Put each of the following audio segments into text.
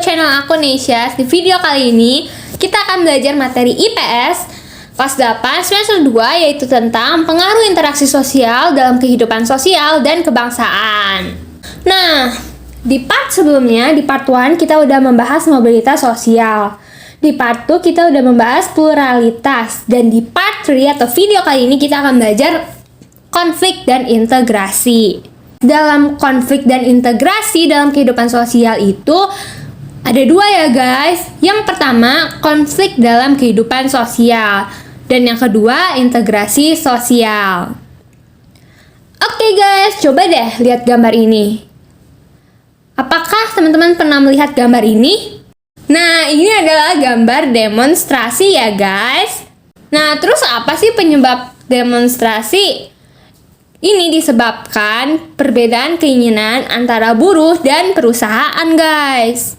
channel aku Nesya. Di video kali ini kita akan belajar materi IPS kelas 8 semester 2, yaitu tentang pengaruh interaksi sosial dalam kehidupan sosial dan kebangsaan. Nah, di part sebelumnya, di part 1 kita udah membahas mobilitas sosial. Di part 2 kita udah membahas pluralitas. Dan di part 3 atau video kali ini kita akan belajar konflik dan integrasi. Dalam konflik dan integrasi dalam kehidupan sosial itu ada dua ya guys. Yang pertama, konflik dalam kehidupan sosial. Dan yang kedua, integrasi sosial. Oke guys, coba deh lihat gambar ini. Apakah teman-teman pernah melihat gambar ini? Nah, ini adalah gambar demonstrasi ya guys. Nah, terus apa sih penyebab demonstrasi? Ini disebabkan perbedaan keinginan antara buruh dan perusahaan, guys.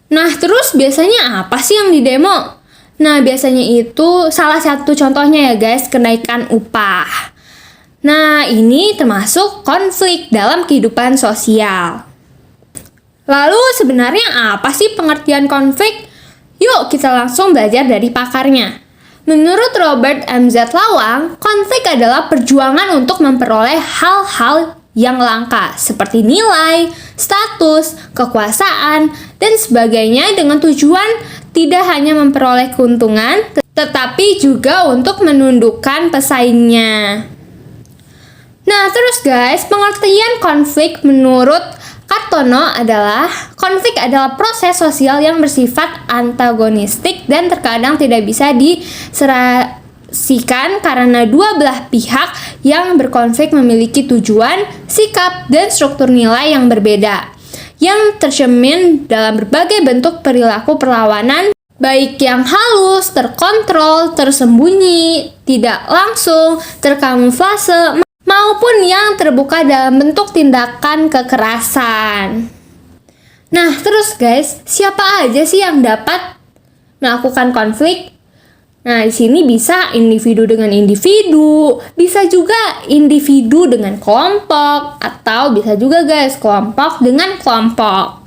Nah, terus biasanya apa sih yang didemo? Nah, biasanya itu salah satu contohnya ya, guys, kenaikan upah. Nah, ini termasuk konflik dalam kehidupan sosial. Lalu, sebenarnya apa sih pengertian konflik? Yuk, kita langsung belajar dari pakarnya. Menurut Robert M.Z. Lawang, konflik adalah perjuangan untuk memperoleh hal-hal yang langka, seperti nilai, status, kekuasaan, dan sebagainya dengan tujuan tidak hanya memperoleh keuntungan, tetapi juga untuk menundukkan pesaingnya. Nah, terus guys, pengertian konflik menurut Kartono adalah konflik adalah proses sosial yang bersifat antagonistik dan terkadang tidak bisa diserasikan karena dua belah pihak yang berkonflik memiliki tujuan, sikap, dan struktur nilai yang berbeda yang tercermin dalam berbagai bentuk perilaku perlawanan, baik yang halus, terkontrol, tersembunyi, tidak langsung, terkamuflase, maupun yang terbuka dalam bentuk tindakan kekerasan. Nah, terus guys, siapa aja sih yang dapat melakukan konflik? Nah, di sini bisa individu dengan individu, bisa juga individu dengan kelompok, atau bisa juga guys, kelompok dengan kelompok.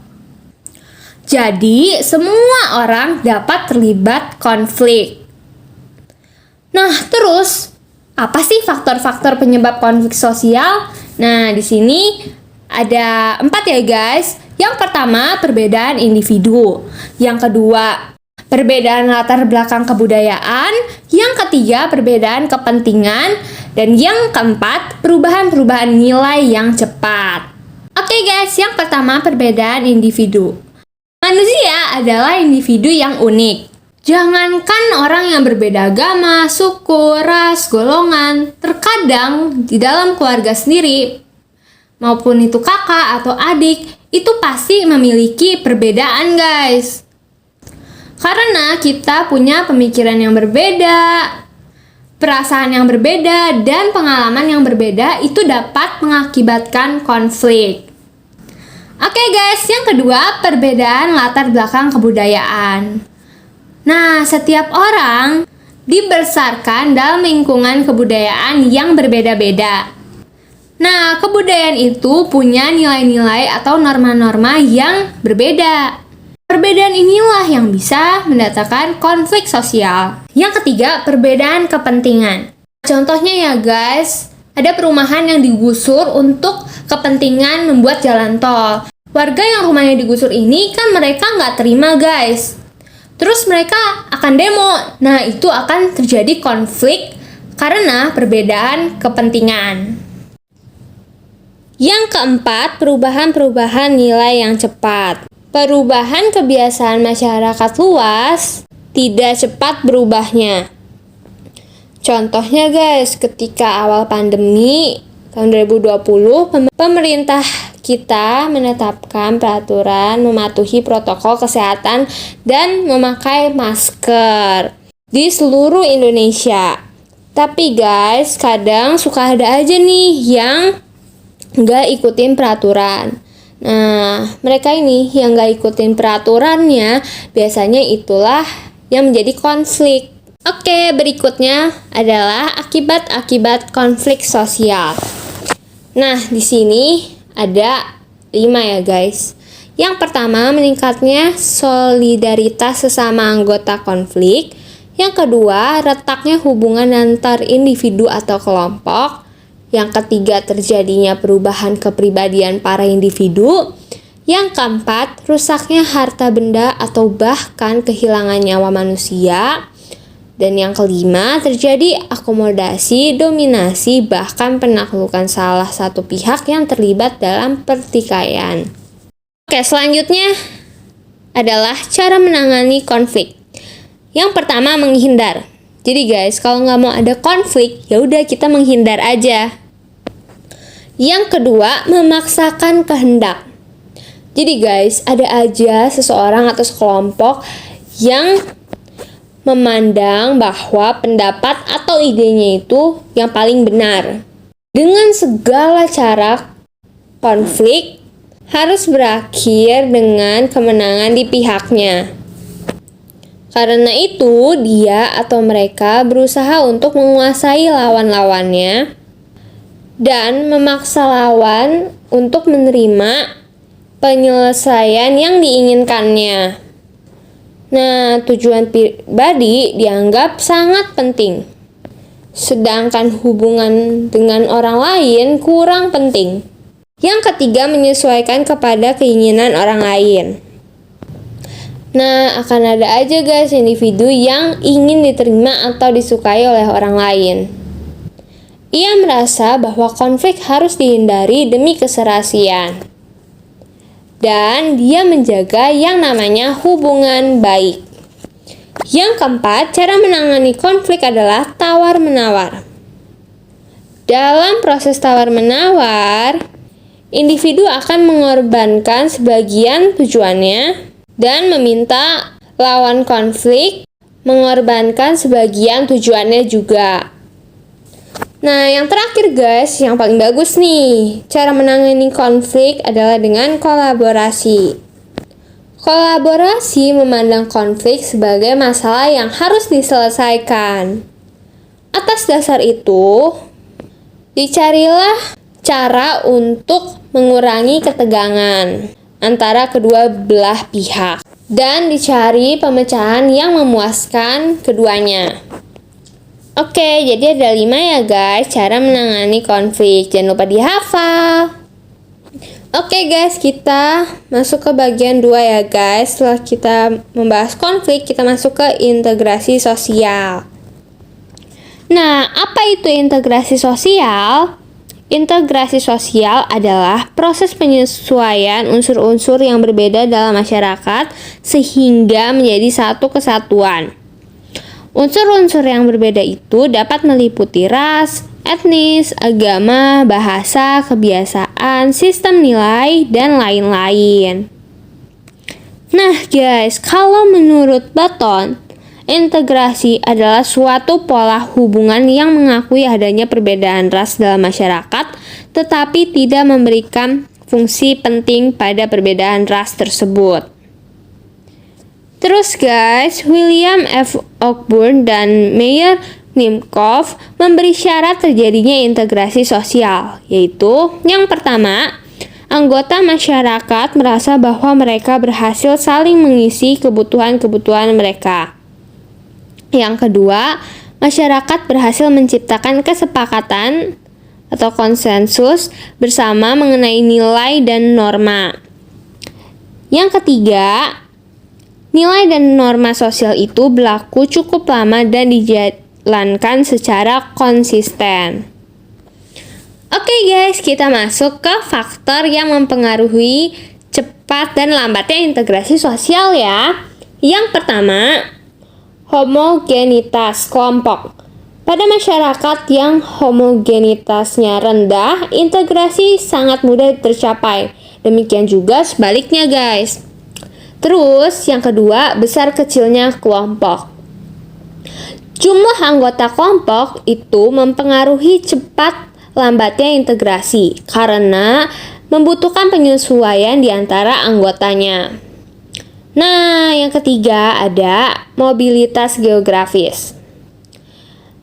Jadi, semua orang dapat terlibat konflik. Nah, terus apa sih faktor-faktor penyebab konflik sosial? Nah, di sini ada 4 ya guys. Yang pertama, perbedaan individu. Yang kedua, perbedaan latar belakang kebudayaan. Yang ketiga, perbedaan kepentingan. Dan yang keempat, perubahan-perubahan nilai yang cepat. Oke guys, yang pertama, perbedaan individu. Manusia adalah individu yang unik. Jangankan orang yang berbeda agama, suku, ras, golongan, terkadang di dalam keluarga sendiri, maupun itu kakak atau adik, itu pasti memiliki perbedaan guys. Karena kita punya pemikiran yang berbeda, perasaan yang berbeda, dan pengalaman yang berbeda, itu dapat mengakibatkan konflik. Oke guys, yang kedua, perbedaan latar belakang kebudayaan. Nah, setiap orang dibesarkan dalam lingkungan kebudayaan yang berbeda-beda. Nah, kebudayaan itu punya nilai-nilai atau norma-norma yang berbeda. Perbedaan inilah yang bisa mendatangkan konflik sosial. Yang ketiga, perbedaan kepentingan. Contohnya ya guys, ada perumahan yang digusur untuk kepentingan membuat jalan tol. Warga yang rumahnya digusur ini kan mereka nggak terima guys. Terus mereka akan demo. Nah, itu akan terjadi konflik karena perbedaan kepentingan. Yang keempat, perubahan-perubahan nilai yang cepat. Perubahan kebiasaan masyarakat luas tidak cepat berubahnya. Contohnya guys, ketika awal pandemi tahun 2020, pemerintah kita menetapkan peraturan mematuhi protokol kesehatan dan memakai masker di seluruh Indonesia. Tapi guys, kadang suka ada aja nih yang nggak ikutin peraturan. Nah, mereka ini yang nggak ikutin peraturannya, biasanya itulah yang menjadi konflik. Oke, berikutnya adalah akibat-akibat konflik sosial. Nah, di sini ada 5 ya guys. Yang pertama, meningkatnya solidaritas sesama anggota konflik. Yang kedua, retaknya hubungan antar individu atau kelompok. Yang ketiga, terjadinya perubahan kepribadian para individu. Yang keempat, rusaknya harta benda atau bahkan kehilangan nyawa manusia. Dan yang kelima, terjadi akomodasi, dominasi, bahkan penaklukan salah satu pihak yang terlibat dalam pertikaian. Oke, selanjutnya adalah cara menangani konflik. Yang pertama, menghindar. Jadi guys, kalau nggak mau ada konflik, ya udah kita menghindar aja. Yang kedua, memaksakan kehendak. Jadi guys, ada aja seseorang atau sekelompok yang memandang bahwa pendapat atau idenya itu yang paling benar. Dengan segala cara, konflik harus berakhir dengan kemenangan di pihaknya. Karena itu, dia atau mereka berusaha untuk menguasai lawan-lawannya dan memaksa lawan untuk menerima penyelesaian yang diinginkannya. Nah, tujuan pribadi dianggap sangat penting, sedangkan hubungan dengan orang lain kurang penting. Yang ketiga, menyesuaikan kepada keinginan orang lain. Nah, akan ada aja guys individu yang ingin diterima atau disukai oleh orang lain. Ia merasa bahwa konflik harus dihindari demi keserasian. Dan dia menjaga yang namanya hubungan baik. Yang keempat, cara menangani konflik adalah tawar-menawar. Dalam proses tawar-menawar, individu akan mengorbankan sebagian tujuannya dan meminta lawan konflik mengorbankan sebagian tujuannya juga. Nah, yang terakhir guys, yang paling bagus nih, cara menangani konflik adalah dengan kolaborasi. Kolaborasi memandang konflik sebagai masalah yang harus diselesaikan. Atas dasar itu, dicarilah cara untuk mengurangi ketegangan antara kedua belah pihak dan dicari pemecahan yang memuaskan keduanya. Oke, jadi ada 5 ya guys cara menangani konflik. Jangan lupa dihafal. Oke guys, kita masuk ke bagian 2 ya guys. Setelah kita membahas konflik, kita masuk ke integrasi sosial. Nah, apa itu integrasi sosial? Integrasi sosial adalah proses penyesuaian unsur-unsur yang berbeda dalam masyarakat sehingga menjadi satu kesatuan. Unsur-unsur yang berbeda itu dapat meliputi ras, etnis, agama, bahasa, kebiasaan, sistem nilai, dan lain-lain. Nah guys, kalau menurut Button, integrasi adalah suatu pola hubungan yang mengakui adanya perbedaan ras dalam masyarakat, tetapi tidak memberikan fungsi penting pada perbedaan ras tersebut. Terus guys, William F. Cockburn dan Meyer Nimkov memberi syarat terjadinya integrasi sosial, yaitu yang pertama, anggota masyarakat merasa bahwa mereka berhasil saling mengisi kebutuhan-kebutuhan mereka. Yang kedua, masyarakat berhasil menciptakan kesepakatan atau konsensus bersama mengenai nilai dan norma. Yang ketiga, nilai dan norma sosial itu berlaku cukup lama dan dijalankan secara konsisten. Oke guys, kita masuk ke faktor yang mempengaruhi cepat dan lambatnya integrasi sosial ya. Yang pertama, homogenitas kelompok. Pada masyarakat yang homogenitasnya rendah, integrasi sangat mudah tercapai. Demikian juga sebaliknya guys. Terus yang kedua, besar kecilnya kelompok. Jumlah anggota kelompok itu mempengaruhi cepat lambatnya integrasi karena membutuhkan penyesuaian di antara anggotanya. Nah, yang ketiga ada mobilitas geografis.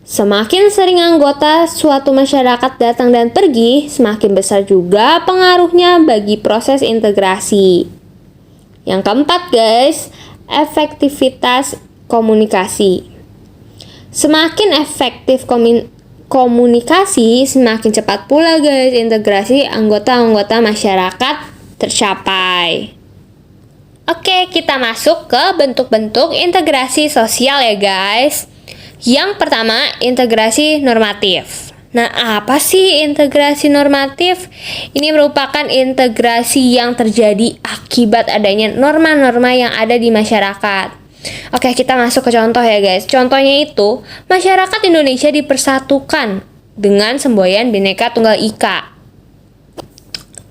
Semakin sering anggota suatu masyarakat datang dan pergi, semakin besar juga pengaruhnya bagi proses integrasi. Yang keempat guys, efektivitas komunikasi. Semakin efektif komunikasi, semakin cepat pula guys integrasi anggota-anggota masyarakat tercapai. Oke, kita masuk ke bentuk-bentuk integrasi sosial ya guys. Yang pertama, integrasi normatif. Nah, apa sih integrasi normatif? Ini merupakan integrasi yang terjadi akibat adanya norma-norma yang ada di masyarakat. Oke, kita masuk ke contoh ya guys. Contohnya itu, masyarakat Indonesia dipersatukan dengan semboyan Bhinneka Tunggal Ika.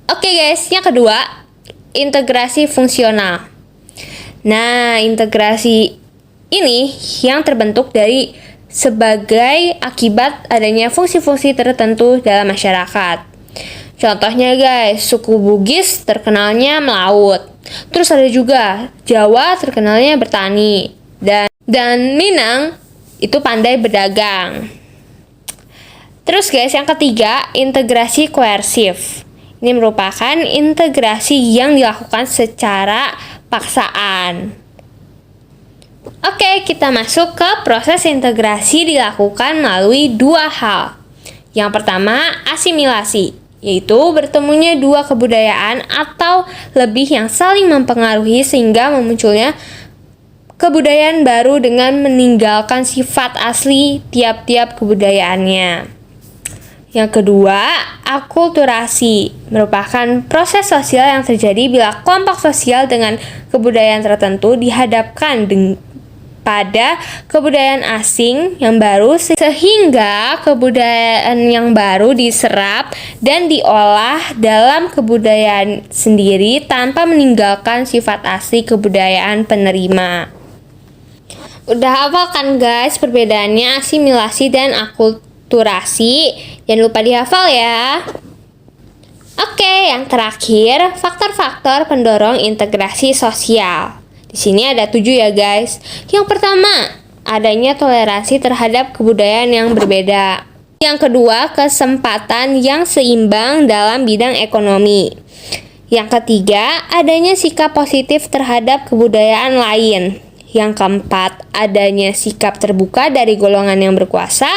Oke guys, yang kedua, integrasi fungsional. Nah, integrasi ini yang terbentuk dari sebagai akibat adanya fungsi-fungsi tertentu dalam masyarakat. Contohnya guys, suku Bugis terkenalnya melaut. Terus ada juga Jawa terkenalnya bertani, dan Minang itu pandai berdagang. Terus guys, yang ketiga, integrasi koersif. Ini merupakan integrasi yang dilakukan secara paksaan. Oke, kita masuk ke proses integrasi dilakukan melalui dua hal. Yang pertama, asimilasi, yaitu bertemunya dua kebudayaan atau lebih yang saling mempengaruhi sehingga memunculnya kebudayaan baru dengan meninggalkan sifat asli tiap-tiap kebudayaannya. Yang kedua, akulturasi merupakan proses sosial yang terjadi bila kelompok sosial dengan kebudayaan tertentu dihadapkan pada kebudayaan asing yang baru sehingga kebudayaan yang baru diserap dan diolah dalam kebudayaan sendiri tanpa meninggalkan sifat asli kebudayaan penerima. Udah hafal kan guys perbedaannya asimilasi dan akulturasi? Jangan lupa dihafal ya. Oke, yang terakhir, faktor-faktor pendorong integrasi sosial. Di sini ada 7 ya guys. Yang pertama, adanya toleransi terhadap kebudayaan yang berbeda. Yang kedua, kesempatan yang seimbang dalam bidang ekonomi. Yang ketiga, adanya sikap positif terhadap kebudayaan lain. Yang keempat, adanya sikap terbuka dari golongan yang berkuasa.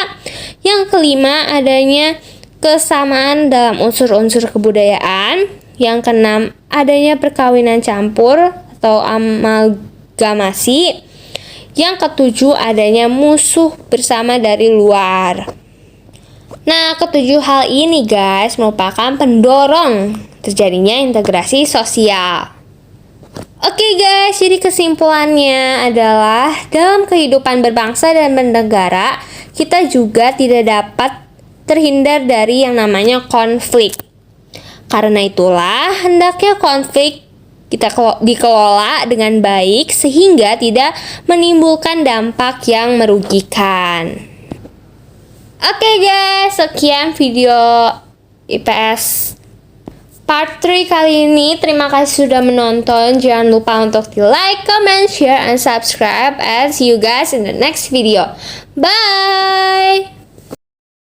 Yang kelima, adanya kesamaan dalam unsur-unsur kebudayaan. Yang keenam, adanya perkawinan campur atau amalgamasi. Yang ketujuh, adanya musuh bersama dari luar. Nah, ketujuh hal ini guys merupakan pendorong terjadinya integrasi sosial. Oke guys, jadi kesimpulannya adalah dalam kehidupan berbangsa dan bernegara, kita juga tidak dapat terhindar dari yang namanya konflik. Karena itulah, hendaknya konflik kita dikelola dengan baik sehingga tidak menimbulkan dampak yang merugikan. Oke guys, sekian video IPS part 3 kali ini. Terima kasih sudah menonton. Jangan lupa untuk di like, comment, share, and subscribe. And see you guys in the next video. Bye!